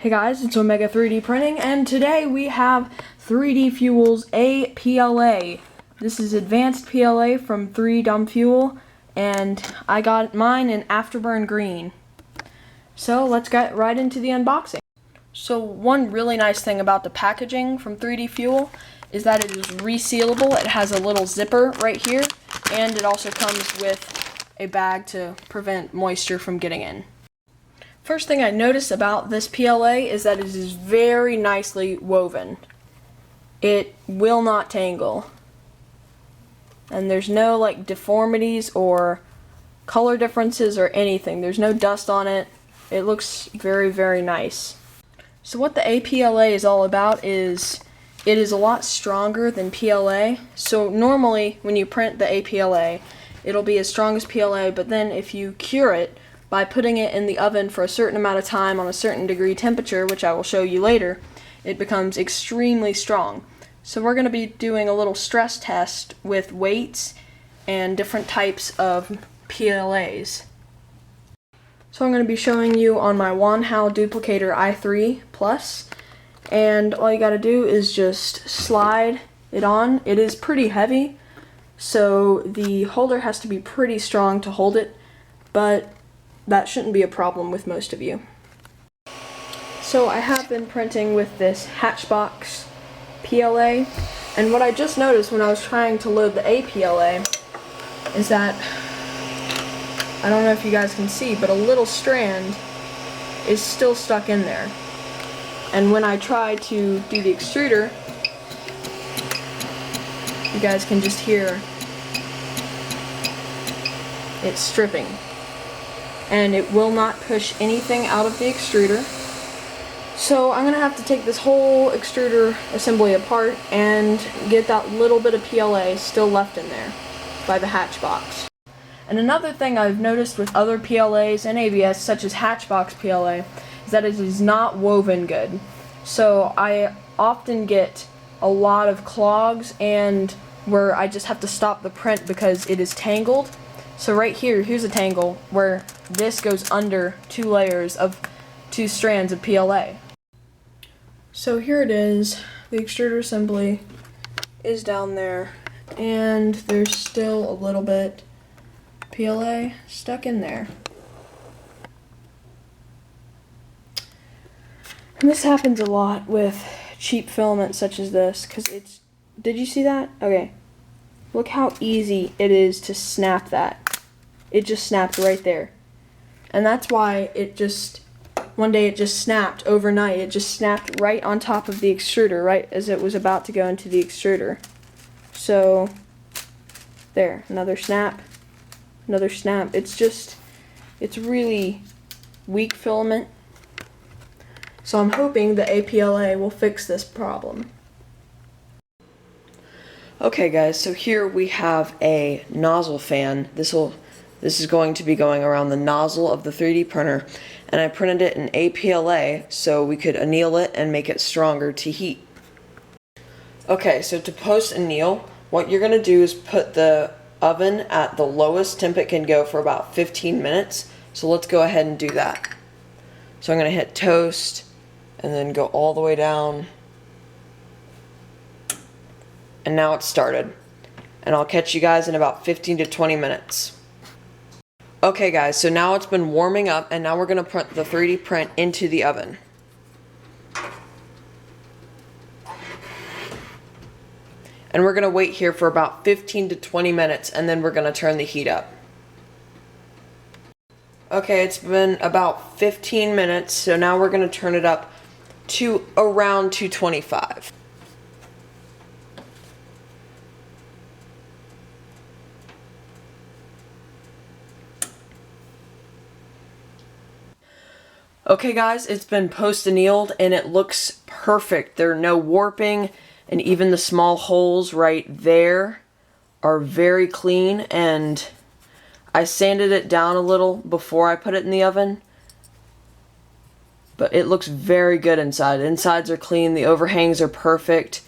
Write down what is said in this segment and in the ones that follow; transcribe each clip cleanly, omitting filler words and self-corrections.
Hey guys, it's Omega 3D Printing, and today we have 3D-Fuel's APLA. This is advanced PLA from 3D-Fuel, and I got mine in Afterburn Green. So let's get right into the unboxing. So one really nice thing about the packaging from 3D-Fuel is that it is resealable. It has a little zipper right here, and it also comes with a bag to prevent moisture from getting in. First thing I noticed about this PLA is that it is very nicely woven. It will not tangle. And there's no like deformities or color differences or anything. There's no dust on it. It looks very, very nice. So what the APLA is all about is it is a lot stronger than PLA. So normally when you print the APLA, it'll be as strong as PLA, but then if you cure it by putting it in the oven for a certain amount of time on a certain degree temperature, which I will show you later, it becomes extremely strong. So we're going to be doing a little stress test with weights and different types of PLAs. So I'm going to be showing you on my Wanhao Duplicator i3 Plus, and all you got to do is just slide it on. It is pretty heavy, so the holder has to be pretty strong to hold it, but that shouldn't be a problem with most of you. So I have been printing with this Hatchbox PLA, and what I just noticed when I was trying to load the APLA is that, I don't know if you guys can see, but a little strand is still stuck in there. And when I try to do the extruder, you guys can just hear it stripping. And it will not push anything out of the extruder. So I'm gonna have to take this whole extruder assembly apart and get that little bit of PLA still left in there by the Hatchbox. And another thing I've noticed with other PLAs and ABS, such as Hatchbox PLA, is that it is not woven good. So I often get a lot of clogs and where I just have to stop the print because it is tangled. So right here, here's a tangle where this goes under two layers of two strands of PLA. So here it is. The extruder assembly is down there, and there's still a little bit PLA stuck in there. And this happens a lot with cheap filament such as this, because it's, did you see that? Okay. Look how easy it is to snap that. It just snapped right there. And that's why it just, one day it just snapped overnight. It just snapped right on top of the extruder, right as it was about to go into the extruder. So, there, another snap, another snap. It's just, it's really weak filament. So I'm hoping the APLA will fix this problem. Okay guys, so here we have a nozzle fan. This is going to be going around the nozzle of the 3D printer, and I printed it in APLA so we could anneal it and make it stronger to heat. Okay, so to post anneal, what you're going to do is put the oven at the lowest temp it can go for about 15 minutes. So let's go ahead and do that. So I'm going to hit toast and then go all the way down. And now it's started. And I'll catch you guys in about 15 to 20 minutes. Okay guys, so now it's been warming up, and now we're going to put the 3D print into the oven. And we're going to wait here for about 15 to 20 minutes, and then we're going to turn the heat up. Okay, it's been about 15 minutes, so now we're going to turn it up to around 225. Okay guys, it's been post-annealed and it looks perfect. There are no warping, and even the small holes right there are very clean, and I sanded it down a little before I put it in the oven. But it looks very good inside. The insides are clean, the overhangs are perfect,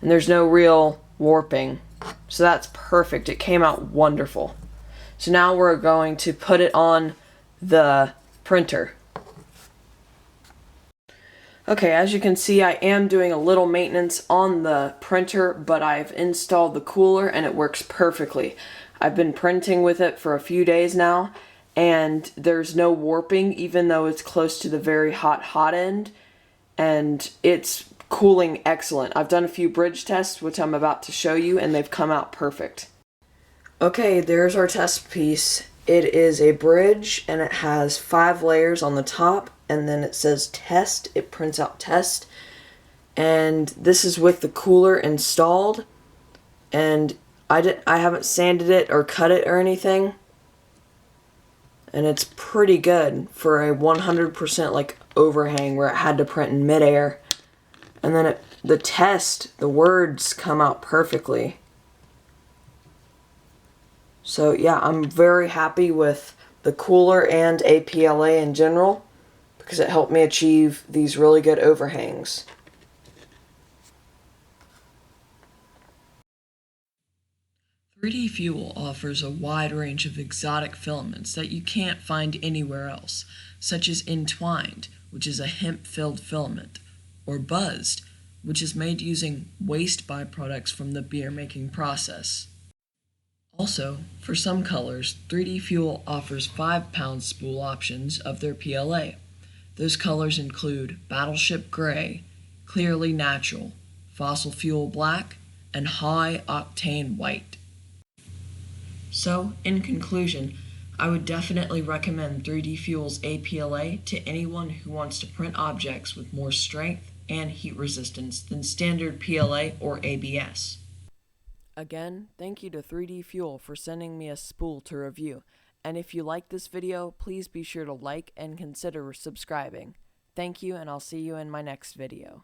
and there's no real warping. So that's perfect. It came out wonderful. So now we're going to put it on the printer. Okay, as you can see, I am doing a little maintenance on the printer, but I've installed the cooler and it works perfectly. I've been printing with it for a few days now, and there's no warping even though it's close to the very hot end, and it's cooling excellent. I've done a few bridge tests, which I'm about to show you, and they've come out perfect. Okay, there's our test piece. It is a bridge, and it has 5 layers on the top, and then it says test. It prints out test, and this is with the cooler installed, and I haven't sanded it or cut it or anything, and it's pretty good for a 100% like overhang where it had to print in midair. And then the test, the words come out perfectly. So yeah, I'm very happy with the cooler and APLA in general because it helped me achieve these really good overhangs. "3D-Fuel" offers a wide range of exotic filaments that you can't find anywhere else, such as entwined, which is a hemp-filled filament, or buzzed, which is made using waste byproducts from the beer-making process. Also, for some colors, 3D-Fuel offers 5-pound spool options of their PLA. Those colors include Battleship Gray, Clearly Natural, Fossil Fuel Black, and High Octane White. So, in conclusion, I would definitely recommend 3D-Fuel's APLA to anyone who wants to print objects with more strength and heat resistance than standard PLA or ABS. Again, thank you to 3D-Fuel for sending me a spool to review, and if you like this video, please be sure to like and consider subscribing. Thank you, and I'll see you in my next video.